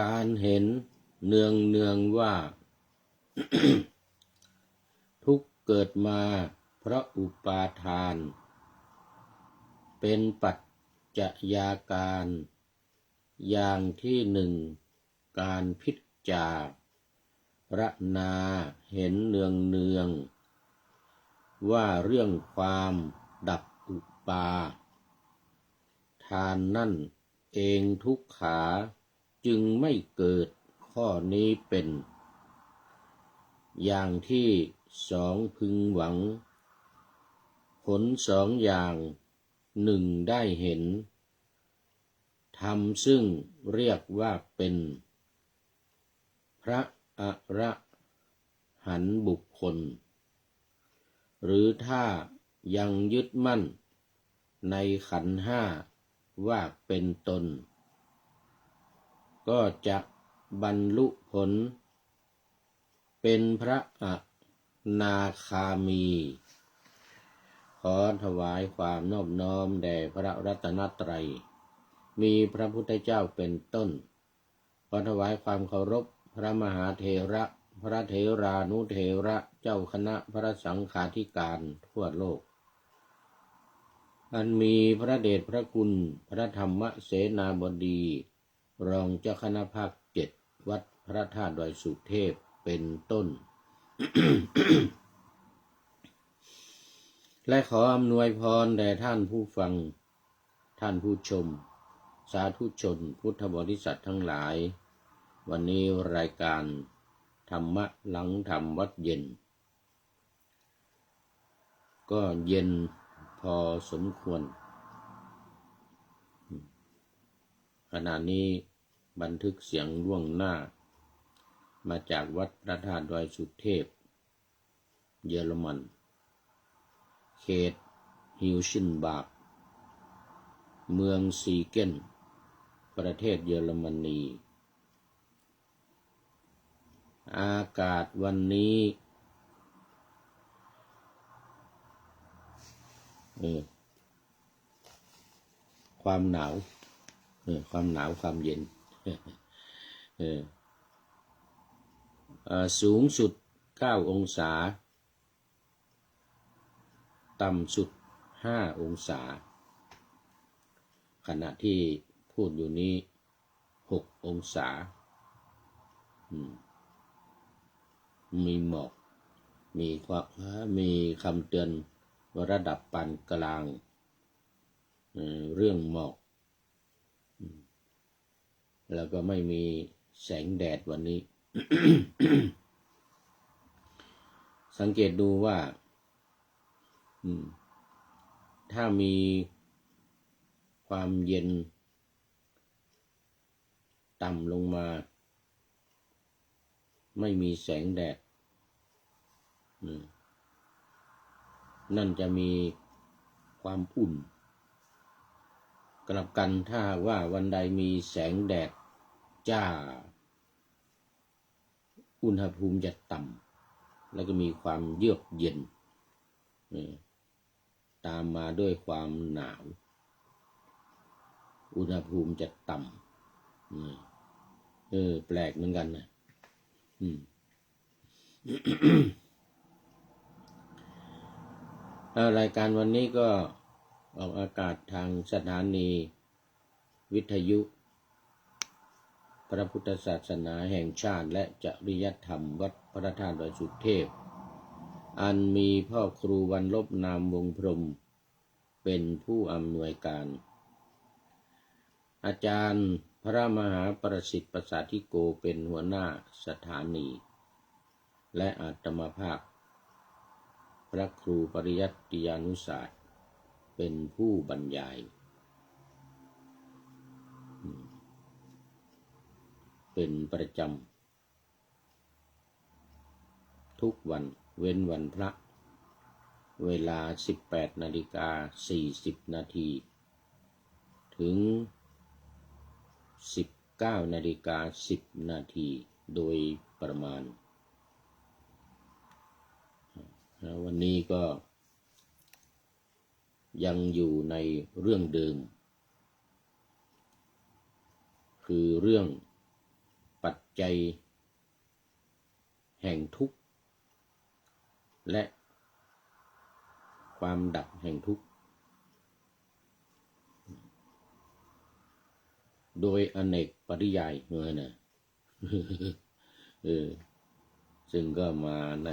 การเห็นเนืองว่า ทุกข์เกิดมาเพราะอุปาทานเป็นปัจจยาการอย่างที่หนึ่งการพิจารณาเห็นเนืองว่าเรื่องความดับอุปาทานนั่นเองทุกขาจึงไม่เกิดข้อนี้เป็นอย่างที่สองพึงหวังผลสองอย่างหนึ่งได้เห็นธรรมซึ่งเรียกว่าเป็นพระอรหันต์บุคคลหรือถ้ายังยึดมั่นในขันธ์ห้าว่าเป็นตนก็จะบรรลุผลเป็นพระอนาคามีขอถวายความนอบน้อมแด่พระรัตนตรัยมีพระพุทธเจ้าเป็นต้นขอถวายความเคารพพระมหาเถระพระเถรานุเถระเจ้าคณะพระสังฆาธิการทั่วโลกอันมีพระเดชพระคุณพระธรรมเสนาบดีรองเจ้าคณะภาค7วัดพระธาตุดอยสุเทพเป็นต้น และขออำนวยพรแด่ท่านผู้ฟังท่านผู้ชมสาธุชนพุทธบริษัททั้งหลายวันนี้รายการธรรมะหลังธรรมวัดเย็นก็เย็นพอสมควรขณะนี้บันทึกเสียงล่วงหน้ามาจากวัดพระธาตุดอยสุเทพเยอรมันเขตฮิวชินบากเมืองซีเกนประเทศเยอรมนีอากาศวันนี้ความหนาวความเย็น สูงสุด9องศาต่ำสุด5องศาขณะที่พูดอยู่นี้6องศามีหมอกมีคำเตือนระดับปานกลางเรื่องหมอกแล้วก็ไม่มีแสงแดดวันนี้ สังเกตดูว่าถ้ามีความเย็นต่ำลงมาไม่มีแสงแดดนั่นจะมีความอุ่นกลับกันถ้าว่าวันใดมีแสงแดดจ้าอุณหภูมิจะต่ำแล้วก็มีความเยือกเย็นตามมาด้วยความหนาวอุณหภูมิจะต่ำแปลกเหมือนกันนะรายการวันนี้ก็ออกอากาศทางสถานีวิทยุพระพุทธศาสนาแห่งชาติและจริยธรรมวัดพระธาตุดอยสุเทพอันมีพ่อครูวันลบนามวงพรหมเป็นผู้อำนวยการอาจารย์พระมหาประสิทธิ์ประสาธิโกเป็นหัวหน้าสถานีและอาตมาภาพพระครูปริยัติยานุศาสตร์เป็นผู้บรรยายเป็นประจำทุกวันเว้นวันพระเวลา 18:40 นาทีถึง 19:10 นาทีโดยประมาณวันนี้ก็ยังอยู่ในเรื่องเดิมคือเรื่อง ปัจจัยแห่งทุกข์และความดับแห่งทุกข์โดยอเนกปริยายเมื่อนะซึ่งก็มาใน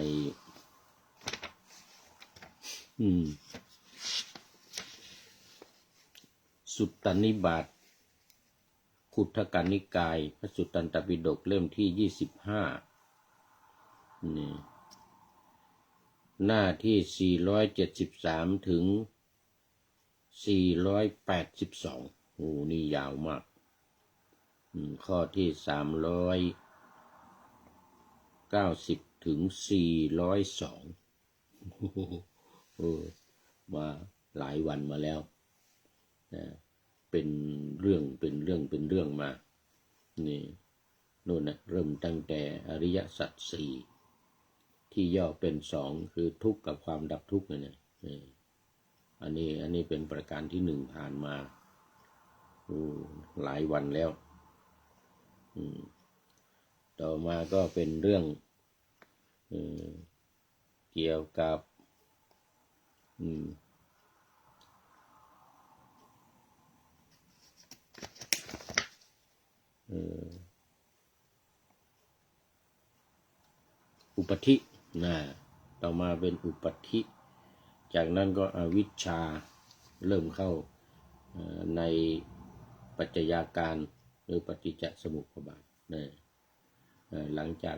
สุตตนิบาตขุททกนิกายพระสุตตันตปิฎกเล่มที่25นี่หน้าที่473ถึง482โอ้นี่ยาวมากข้อที่390ถึง402มาหลายวันมาแล้วเป็นเรื่องมานี่โน่นนะเริ่มตั้งแต่อริยสัจสี่ที่ย่อเป็นสองคือทุกข์กับความดับทุกข์เนี่ยอันนี้เป็นประการที่1ผ่านมาหลายวันแล้วต่อมาก็เป็นเรื่องเกี่ยวกับอุปธิต่อมาเป็นอุปธิจากนั้นก็อวิชชาเริ่มเข้าในปัจจัยาการหรือปฏิจจสมุปบาทหลังจา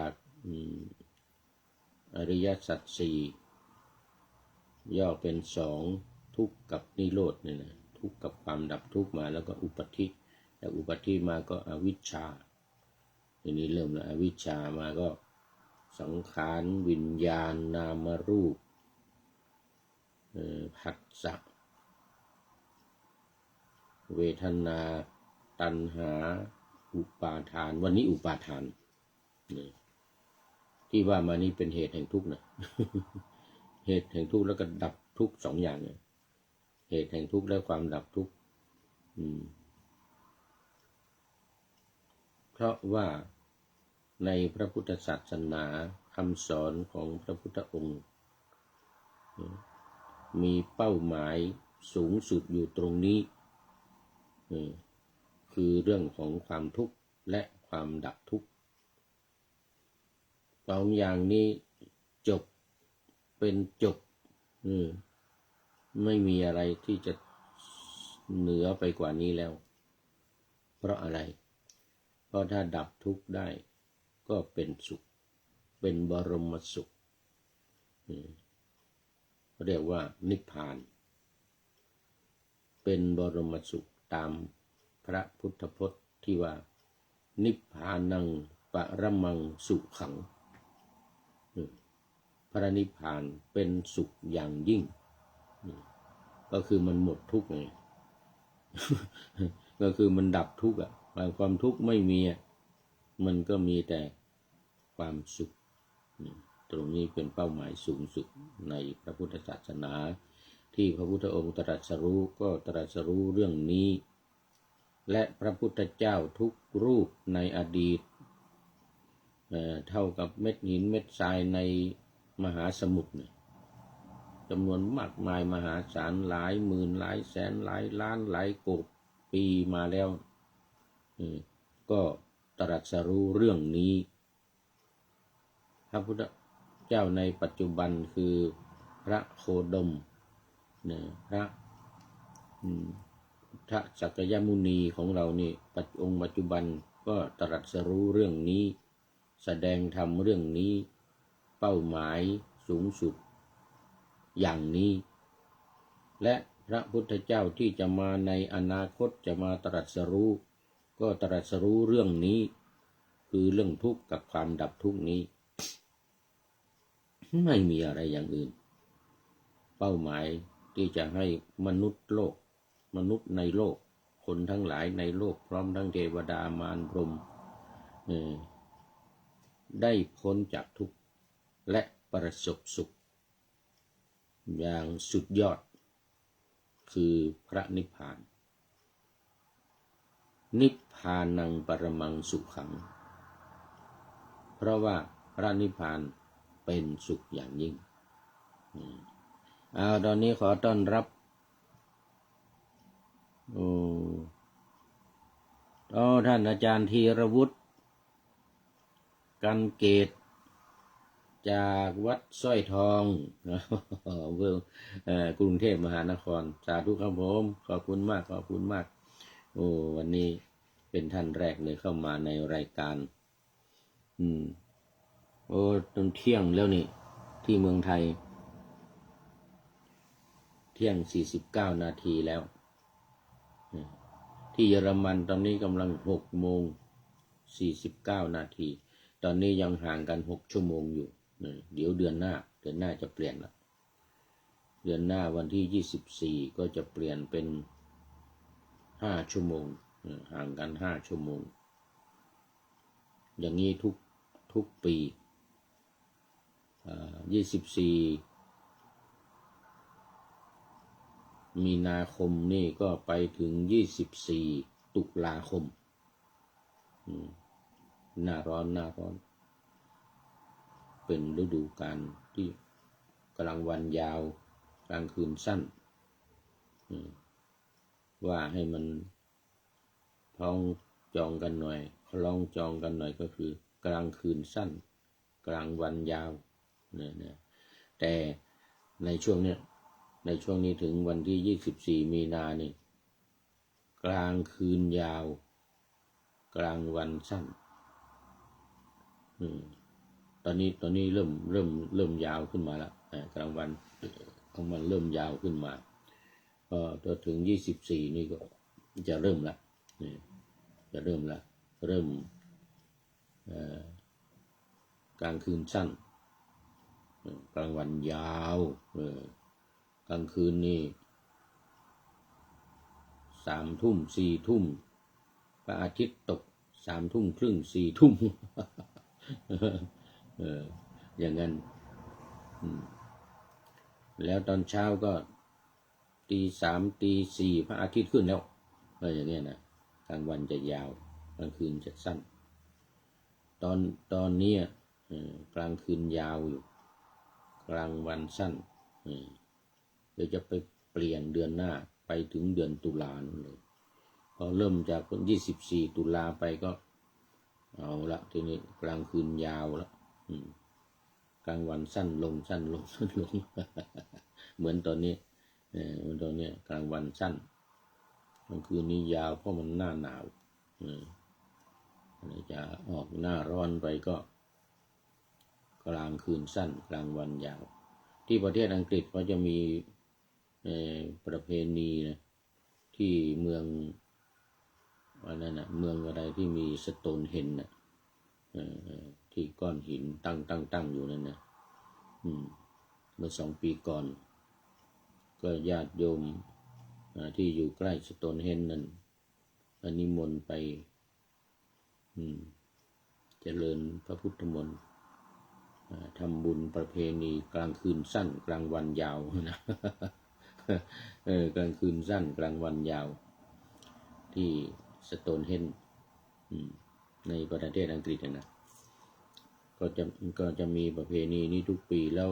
กอริยสัจสี่ย่อเป็น2ทุกข์กับนิโรธเนี่ยนะทุกข์กับความดับทุกข์มาแล้วก็อุปธิจากอุปธิมาก็อวิชชาทีนี้เริ่มแล้วอวิชชามาก็สังขารวิญญาณนามรูปผัสสะเวทนาตัณหาอุปาทานวันนี้อุปาทานที่ว่ามานี้เป็นเหตุแห่งทุกข์นะ เหตุแห่งทุกข์แล้วก็ดับทุกข์2อย่างเนี่ยเหตุแห่งทุกข์และความดับทุกข์เพราะว่าในพระพุทธศาสนาคำสอนของพระพุทธองค์มีเป้าหมายสูงสุดอยู่ตรงนี้คือเรื่องของความทุกข์และความดับทุกข์2อย่างนี้จบเป็นจบไม่มีอะไรที่จะเหนือไปกว่านี้แล้วเพราะอะไรเพราะถ้าดับทุกข์ได้ก็เป็นสุขเป็นบรมสุขเรียกว่านิพพานเป็นบรมสุขตามพระพุทธพจน์ที่ว่านิพพานังปรมังสุขังพระนิพพานเป็นสุขอย่างยิ่งก็คือมันหมดทุกข์ไง ก็คือมันดับทุกข์ความทุกข์ไม่มีมันก็มีแต่ความสุขตรงนี้เป็นเป้าหมายสูงสุดในพระพุทธศาสนาที่พระพุทธองค์ตรัสรู้ก็ตรัสรู้เรื่องนี้และพระพุทธเจ้าทุกรูปในอดีตเท่ากับเม็ดหินเม็ดทรายในมหาสมุทรจำนวนมากมายมหาศาลหลายหมื่นหลายแสนหลายล้านหลายโกฏปีมาแล้วก็ตรัสรู้เรื่องนี้พระพุทธเจ้าในปัจจุบันคือพระโคดมพระสักกยมุนีของเรานี่องค์ปัจจุบันก็ตรัสรู้เรื่องนี้แสดงธรรมเรื่องนี้เป้าหมายสูงสุดอย่างนี้และพระพุทธเจ้าที่จะมาในอนาคตจะมาตรัสรู้ก็ตรัสรู้เรื่องนี้คือเรื่องทุกข์กับความดับทุกข์นี้ไม่มีอะไรอย่างอื่นเป้าหมายที่จะให้มนุษย์ในโลกคนทั้งหลายในโลกพร้อมทั้งเทวดามารพรหมได้พ้นจากทุกข์และประสบสุขอย่างสุดยอดคือพระนิพพาน นิพพานังปรมังสุขังเพราะว่าพระนิพพานเป็นสุขอย่างยิ่งตอนนี้ขอต้อนรับท่านอาจารย์ธีรวุฒิกันเกตจากวัดสร้อยทองกรุงเทพมหานครสาธุครับผมขอบคุณมากขอบคุณมากวันนี้เป็นท่านแรกเลยเข้ามาในรายการตอนเที่ยงแล้วนี่ที่เมืองไทยเที่ยง49 นาทีแล้วที่เยอรมันตอนนี้กำลัง6:49 นาทีตอนนี้ยังห่างกัน6 ชั่วโมงอยู่เดี๋ยวเดือนหน้าจะเปลี่ยนละเดือนหน้าวันที่24ก็จะเปลี่ยนเป็น5 ชั่วโมงห่างกัน5 ชั่วโมงอย่างนี้ทุกปี24 มีนาคมนี่ก็ไปถึง24 ตุลาคมหน้าร้อนเป็นฤดูกาลที่กลางวันยาวกลางคืนสั้นว่าให้มันพ้องจองกันหน่อยคล้องจองกันหน่อยก็คือกลางคืนสั้นกลางวันยาวเนี่ยแต่ในช่วงนี้ถึงวันที่24 มีนานี่กลางคืนยาวกลางวันสั้นตอนนี้เริ่มยาวขึ้นมาแล้วกลางวันของมันเริ่มยาวขึ้นมาพอถึง24นี่ก็จะเริ่มละจะเริ่มกลางคืนสั้นกลางวันยาวกลางคืนนี่3 ทุ่ม4 ทุ่มพระอาทิตย์ตก3 ทุ่มครึ่ง4 ทุ่มอย่างนั้นแล้วตอนเช้าก็ตี 3 ตี 4พระอาทิตย์ขึ้นแล้วอย่างเงี้ยนะกลางวันจะยาวกลางคืนจะสั้นตอนนี้กลางคืนยาวอยู่กลางวันสั้นเดี๋ยวจะไปเปลี่ยนเดือนหน้าไปถึงเดือนตุลาเลยพอเริ่มจาก24 ตุลาไปก็เอาละทีนี้กลางคืนยาวแล้วกลางวันสั้นลงเหมือนตอนนี้กลางวันสั้นกลางคืนนี้ยาวเพราะมันหน้าหนาวจะออกหน้าร้อนไปก็กลางคืนสั้นกลางวันยาวที่ประเทศอังกฤษเขาจะมีประเพณีนะที่เมืองเมืองอะไรที่มีสโตนเฮนจ์ที่ก้อนหินตั้งอยู่นั่นนะเมื่อ2 ปีก่อนก็ญาติโยมที่อยู่ใกล้สโตนเฮนจ์นั้นนิมนต์ไปเจริญพระพุทธมนต์ทำบุญประเพณีกลางคืนสั้นกลางวันยาวนะกลางคืนสั้นกลางวันยาวที่สโตนเฮนจ์ในประเทศอังกฤษนะก็จะมีประเพณีนี้ทุกปีแล้ว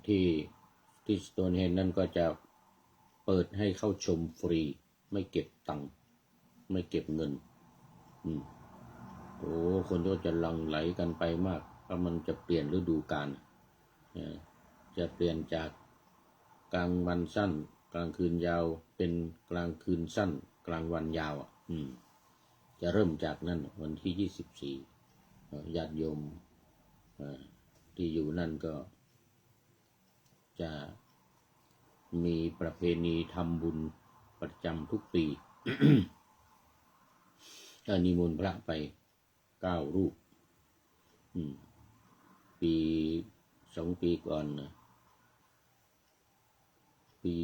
ที่สโตนเฮนจ์นั่นก็จะเปิดให้เข้าชมฟรีไม่เก็บตังค์ไม่เก็บเงินคนก็จะหลั่งไหลกันไปมากเพราะมันจะเปลี่ยนฤดูกาลจะเปลี่ยนจากกลางวันสั้นกลางคืนยาวเป็นกลางคืนสั้นกลางวันยาวจะเริ่มจากนั่นวันที่24ญาติโยมที่อยู่นั่นก็จะมีประเพณีทำบุญประจำทุกปี นิมนต์พระไป9 รูป2 ปีก่อนนะปี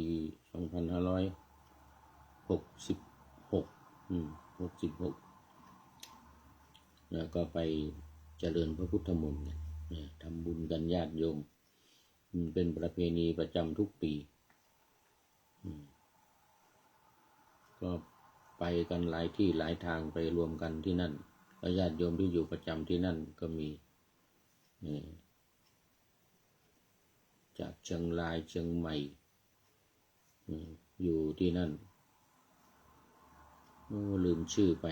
2566แล้วก็ไปเจริญพระพุทธมนต์ทำบุญกันญาติโยมเป็นประเพณีประจำทุกปีก็ไป ไปกันหลายที่หลายทางไปรวมกันที่นั่นแล้วญาติโยมที่อยู่ประจำที่นั่นก็มีจากเชียงรายเชียงใหม่อยู่ที่นั่นลืมชื่อไป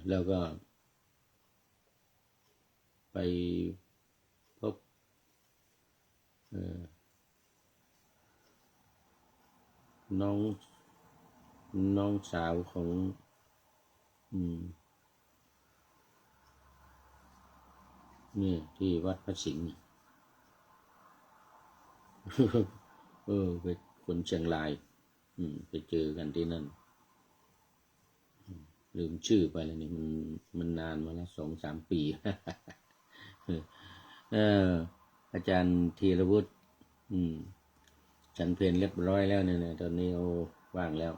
แล้วก็ไปพบน้องสาวของนี่ที่วัดพระสิงห์เป็นคนเชียงรายไปเจอกันที่นั่นลืมชื่อไปแล้วนี่มันนานมาแล้ว2-3 ปีอาจารย์ธีรวุฒิฉันเพลเรียบร้อยแล้วเนี่ยตอนนี้ว่างแล้ว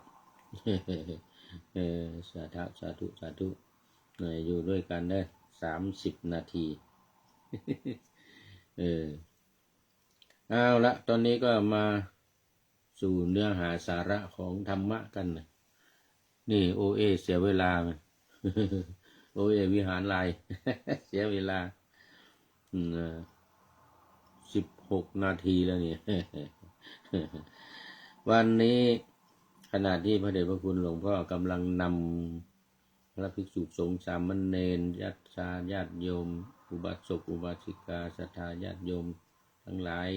สาธุสาธุสาธุอยู่ด้วยกันได้30 นาทีเอาละตอนนี้ก็มาสู่เนื้อหาสาระของธรรมะกันนะนี่เสียเวลามันวิหารลาย เสียเวลา16 นาทีแล้วเนี่ย วันนี้ขณะที่พระเดชพระคุณหลวงพ่อกำลังนำพระภิกษุสงฆ์สามเณรญาติโยมอุบาสกอุบาสิกาศรัทธาญาติโยมทั้งหลาย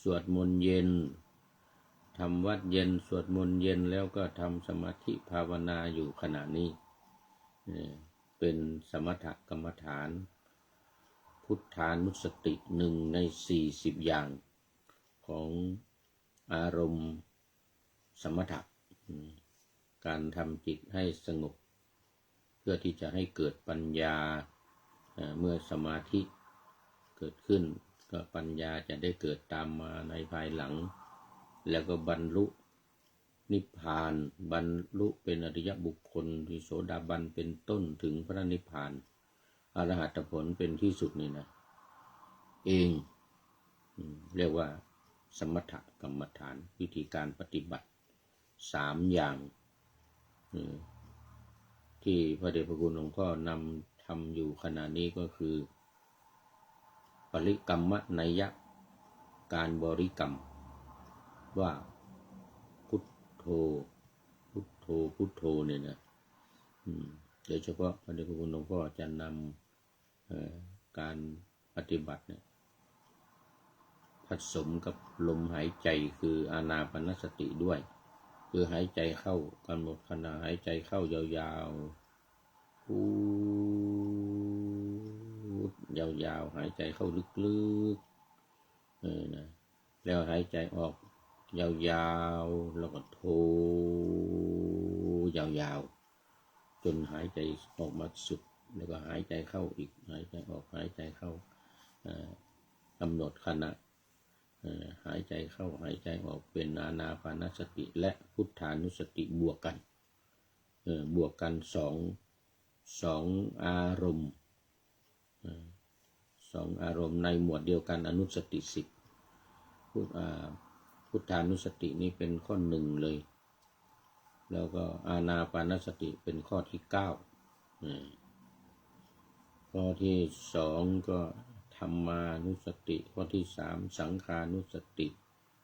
สวดมนต์เย็นทำวัดเย็นสวดมนต์เย็นแล้วก็ทำสมาธิภาวนาอยู่ขณะนี้เป็นสมถกรรมฐานพุทธานุสติ1 ใน 40 อย่างของอารมณ์สมถะการทำจิตให้สงบเพื่อที่จะให้เกิดปัญญาเมื่อสมาธิเกิดขึ้นก็ปัญญาจะได้เกิดตามมาในภายหลังแล้วก็บรรลุนิพพานบรรลุเป็นอริยบุคคลที่โสดาบันเป็นต้นถึงพระนิพพานอรหัตผลเป็นที่สุดนี่นะเองเรียกว่าสมถกรรมฐานวิธีการปฏิบัติ3 อย่างที่พระเดชพระคุณหลวงพ่อนำทำอยู่ขณะนี้ก็คือปริกรรมนัยยะการบริกรรมว่าพุทโธพุทโธพุทโธเนี่ยนะโดยเฉพาะพระเดชพระคุณหลวงพ่อจะนำการปฏิบัติเนี่ยผสมกับลมหายใจคืออานาปานสติด้วยคือหายใจเข้ากำหนดขณะหายใจเข้ายาวๆพูดยาวๆหายใจเข้าลึกๆนะแล้วหายใจออกยาวๆแล้วก็โธยาวๆจนหายใจออกมาสุดแล้วก็หายใจเข้าอีกหายใจออกหายใจเข้ากำหนดขณะหายใจเข้าหายใจออกเป็นอานาปานสติและพุทธานุสติบวกกันสองอารมณ์2 อารมณ์ในหมวดเดียวกันอนุสติ10พุทธานุสตินี้เป็นข้อ1เลยแล้วก็อานาปานสติเป็นข้อที่9ข้อที่2ก็ธรรมานุสติข้อที่3สังขานุสติ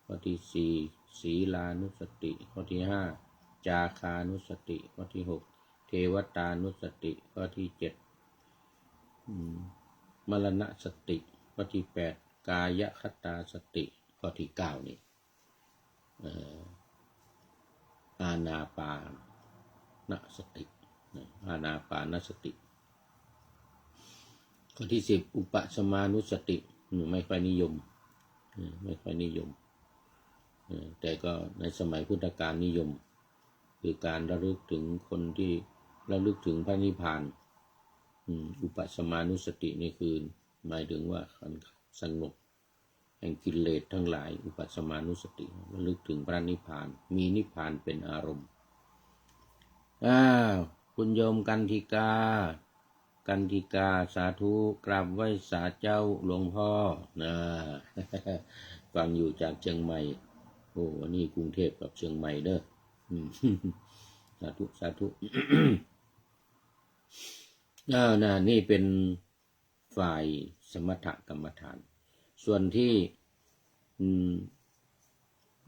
ข้อที่4ศีลานุสติข้อที่5จาคานุสติข้อที่6เทวตานุสติข้อที่7มรณสติข้อที่8กายคตาสติข้อที่9นี่อานาปานสติอานาปานสติข้อที่10อุปสมานุสติไม่ค่อยนิยมแต่ก็ในสมัยพุทธกาลนิยมคือการระลึกถึงคนที่ระลึกถึงพระนิพพานอุปสมานุสตินี่คือหมายถึงว่าสงบแห่งกิเลสทั้งหลายอุปสมานุสติระลึกถึงพระนิพพานมีนิพพานเป็นอารมณ์คุณโยมกันธิกา กันติกาสาธุกราบไหว้สาเจ้าหลวงพ่อนะ ฟังอยู่จากเชียงใหม่โอ้วันนี้กรุงเทพกับเชียงใหม่เด้อ สาธุสาธุ นี่เป็นฝ่ายสมถกรรมฐานส่วนที่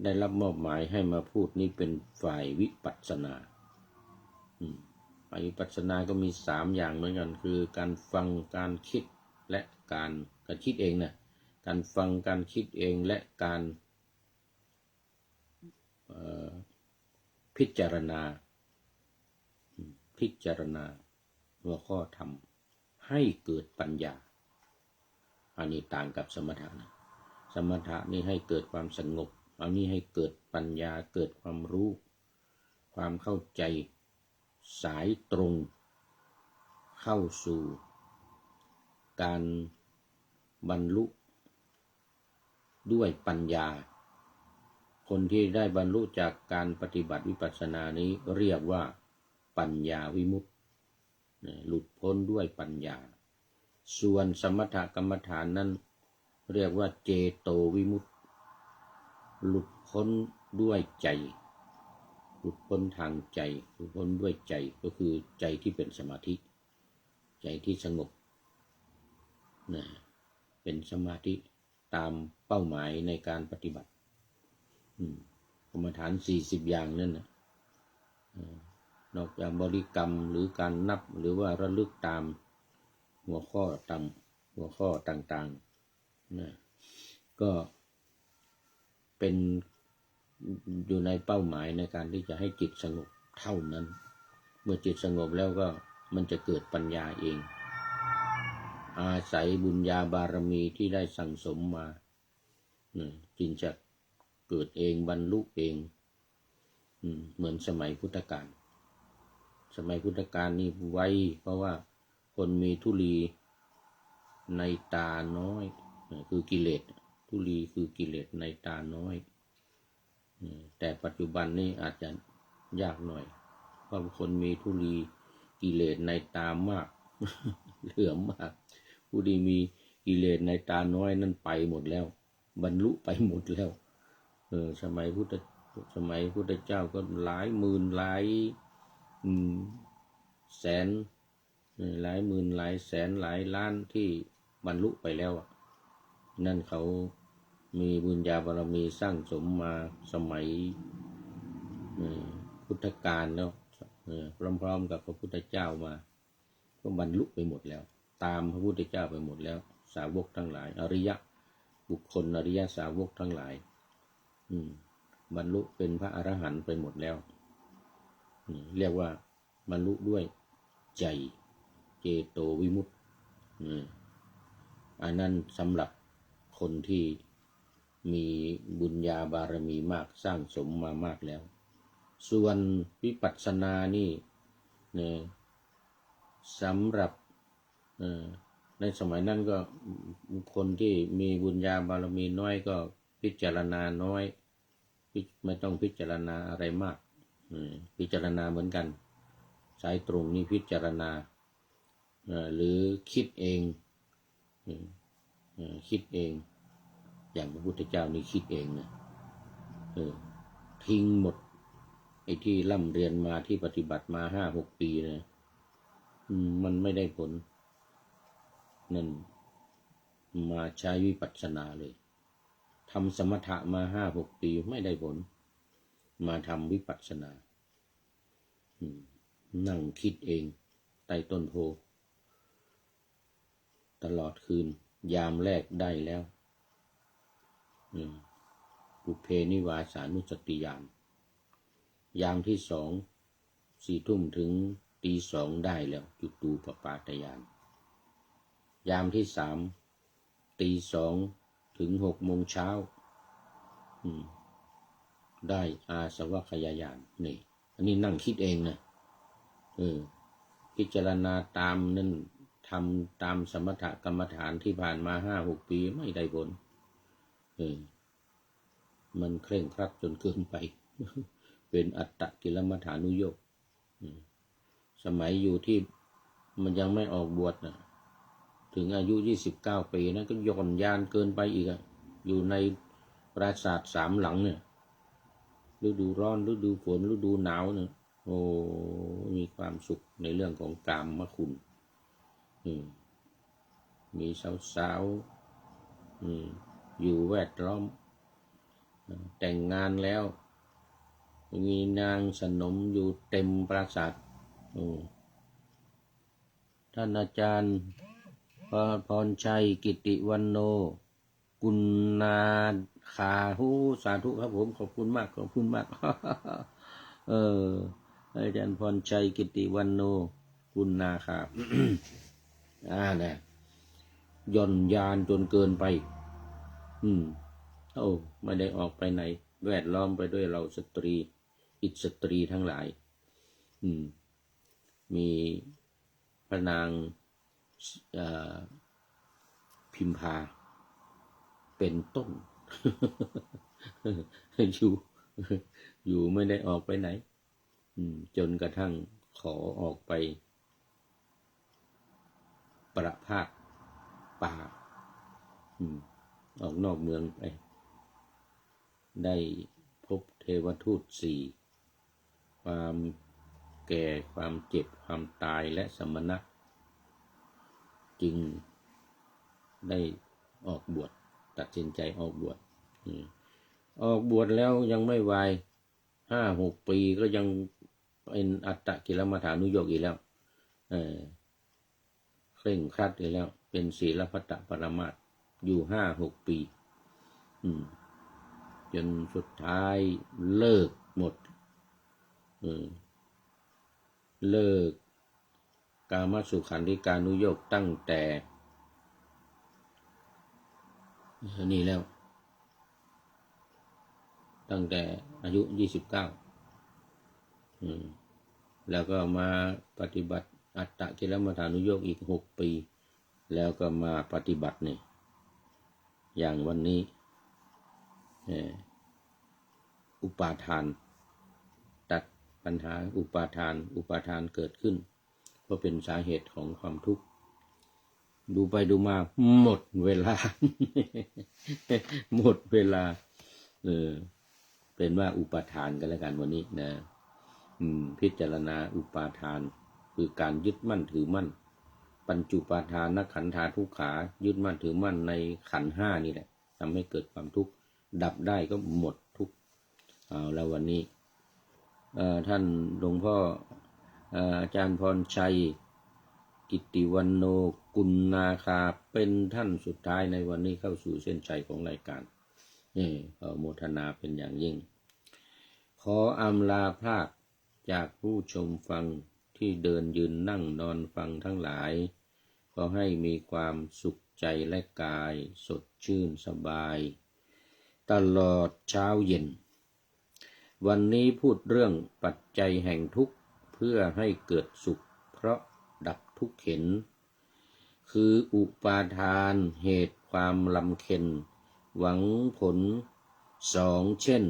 ได้รับมอบหมายให้มาพูดนี่เป็นฝ่ายวิปัสสนาฝ่ายวิปัสสนาก็มี3อย่างเหมือนกันคือการฟังการคิดและการคิดเองนะการฟังการคิดเองและการพิจารณาหัวข้อธรรมให้เกิดปัญญาอันนี้ต่างกับสมถะนะสมถะนี่ให้เกิดความสงบอันนี้ให้เกิดปัญญาเกิดความรู้ความเข้าใจสายตรงเข้าสู่การบรรลุด้วยปัญญาคนที่ได้บรรลุจากการปฏิบัติวิปัสสนานี้เรียกว่าปัญญาวิมุตติหลุดพ้นด้วยปัญญาส่วนสมถกรรมฐานนั้นเรียกว่าเจโตวิมุตติหลุดพ้นด้วยใจหลุดพ้นทางใจหลุดพ้นด้วยใจก็คือใจที่เป็นสมาธิใจที่สงบเป็นสมาธิตามเป้าหมายในการปฏิบัติกรรมฐาน40อย่างนั่นนะนอกจากบริกรรมหรือการนับหรือว่าระลึกตามหัวข้อต่างๆนะก็เป็นอยู่ในเป้าหมายในการที่จะให้จิตสงบเท่านั้นเมื่อจิตสงบแล้วก็มันจะเกิดปัญญาเองอาศัยบุญญาบารมีที่ได้สั่งสมมาจึงจะเกิดเองบรรลุเองเหมือนสมัยพุทธกาลนี่ไว้เพราะว่าคนมีทุลีในตาน้อยคือกิเลสทุลีคือกิเลสในตาน้อยแต่ปัจจุบันนี้อาจจะยากหน่อยเพราะคนมีทุลีกิเลสในตามาก เหลือมากผู้ที่มีกิเลสในตาน้อยนั่นไปหมดแล้วบรรลุไปหมดแล้วสมัยพุทธเจ้าก็หลายหมื่นหลายแสนหลายหมื่นหลายแสนหลายล้านที่บรรลุไปแล้วนั่นเขามีบุญญาบารมีสร้างสมมาสมัยพุทธกาลแล้วพร้อมๆกับพระพุทธเจ้ามาก็บรรลุไปหมดแล้วตามพระพุทธเจ้าไปหมดแล้วสาวกทั้งหลายอริยะบุคคลอริยสาวกทั้งหลายบรรลุเป็นพระอรหันต์ไปหมดแล้วเรียกว่าบรรลุด้วยใจเจโตวิมุตติอันนั้นสำหรับคนที่มีบุญญาบารมีมากสร้างสมมามากแล้วส่วนวิปัสสนานี่สำหรับในสมัยนั้นก็คนที่มีบุญญาบารมีน้อยก็พิจารณาน้อยไม่ต้องพิจารณาอะไรมากพิจารณาเหมือนกันสายตรงนี้พิจารณาหรือคิดเองอย่างพระพุทธเจ้านี่คิดเองนะทิ้งหมดไอ้ที่ร่ำเรียนมาที่ปฏิบัติมา5-6 ปีนะมันไม่ได้ผลนั่นมาใช้วิปัสสนาเลยทำสมถะมา5-6 ปีไม่ได้ผลมาทำวิปัสสนานั่งคิดเองใต้ต้นโพตลอดคืนยามแรกได้แล้วปุเพนิวาสานุสติญาณยามที่2 4 ทุ่มถึงตี 2ได้แล้วจุตูปปาตญาณยามที่3 ตี 2ถึง6 โมงเช้าได้อาสวัคยญาณนี่อันนี้นั่งคิดเองนะพิจารณาตามนั่นทำตามสมถกรรมฐานที่ผ่านมา5-6 ปีไม่ได้ผลมันเคร่งครัดจนเกินไป เป็นอัตตกิลมัฏฐานุโยคสมัยอยู่ที่ มันยังไม่ออกบวชนะถึงอายุ29 ปีนะก็หย่อนยานเกินไปอีกอะอยู่ในปราสาท3 หลังเนี่ยฤดูร้อนฤดูฝนฤดูหนาวเนี่ยโอ้มีความสุขในเรื่องของกามคุณมีสาวๆอยู่แวดล้อมแต่งงานแล้วมีนางสนมอยู่เต็มปราสาทท่านอาจารย์พรชัยกิติวันโนกุณนาคาหูสาธุครับผมขอบคุณมากขอบคุณมาก อาจารย์พรชัยกิติวันโนกุณนาคา เนี่ยย่อนยานจนเกินไปไม่ได้ออกไปไหนแวดล้อมไปด้วยเราสตรีอิสตรีทั้งหลายมีพระนางพิมพาเป็นต้น อยู่ไม่ได้ออกไปไหนจนกระทั่งขอออกไปประพาสป่าออกนอกเมืองไปได้พบเทวทูต4ความแก่ความเจ็บความตายและสมณะจึงได้ออกบวชตัดสินใจออกบวชออกบวชแล้วยังไม่วาย5-6 ปีก็ยังเป็นอัตตกิลมัฏฐานุโยคอีกแล้วเคร่งครัดอีกแล้วเป็นศีลพัตตปรมาสอยู่5-6 ปีจนสุดท้ายเลิกหมดเลิกกามสุขันธิกานุโยคตั้งแต่นี่แล้วตั้งแต่อายุ29แล้วก็มาปฏิบัติอัตตกิลมัฏฐานุโยคอีก6 ปีแล้วก็มาปฏิบัตินี่อย่างวันนี้อุปาทานตัดปัญหาอุปาทานเกิดขึ้นก็เป็นสาเหตุของความทุกข์ดูไปดูมาหมดเวลา หมดเวลาเป็นว่าอุปาทานกันแล้วกันวันนี้นะพิจารณาอุปาทานคือการยึดมั่นถือมั่นปัญจุปาทานขันธาทุกขายึดมั่นถือมั่นในขันธ์5นี่แหละทำให้เกิดความทุกข์ดับได้ก็หมดทุกข์แล้ววันนี้ท่านหลวงพ่ออาจารย์พรชัยกิติวันโนกุณนาคาเป็นท่านสุดท้ายในวันนี้เข้าสู่เส้นชัยของรายการโมทนาเป็นอย่างยิ่งขออำลาภาคจากผู้ชมฟังที่เดินยืนนั่งนอนฟังทั้งหลายขอให้มีความสุขใจและกายสดชื่นสบายตลอดเช้าเย็นวันนี้พูดเรื่องปัจจัยแห่งทุกข์เพื่อให้เกิดสุขเพราะดับทุกข์เข็ญคืออุปาทานเหตุความลำเค็ญหวังผล2เช่น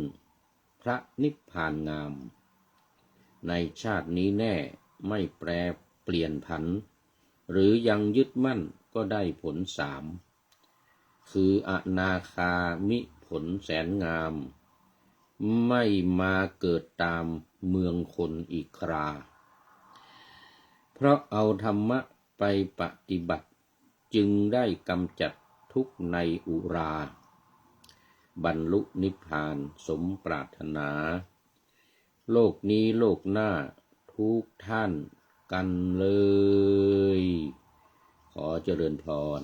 พระนิพพานงามในชาตินี้แน่ไม่แปรเปลี่ยนผันหรือยังยึดมั่นก็ได้ผล3คืออนาคามิผลแสนงามไม่มาเกิดตามเมืองคนอีกคราเพราะเอาธรรมะไปปฏิบัติจึงได้กำจัดทุกข์ในอุราบรรลุนิพพานสมปรารถนาโลกนี้โลกหน้าทุกท่านกันเลยขอเจริญพร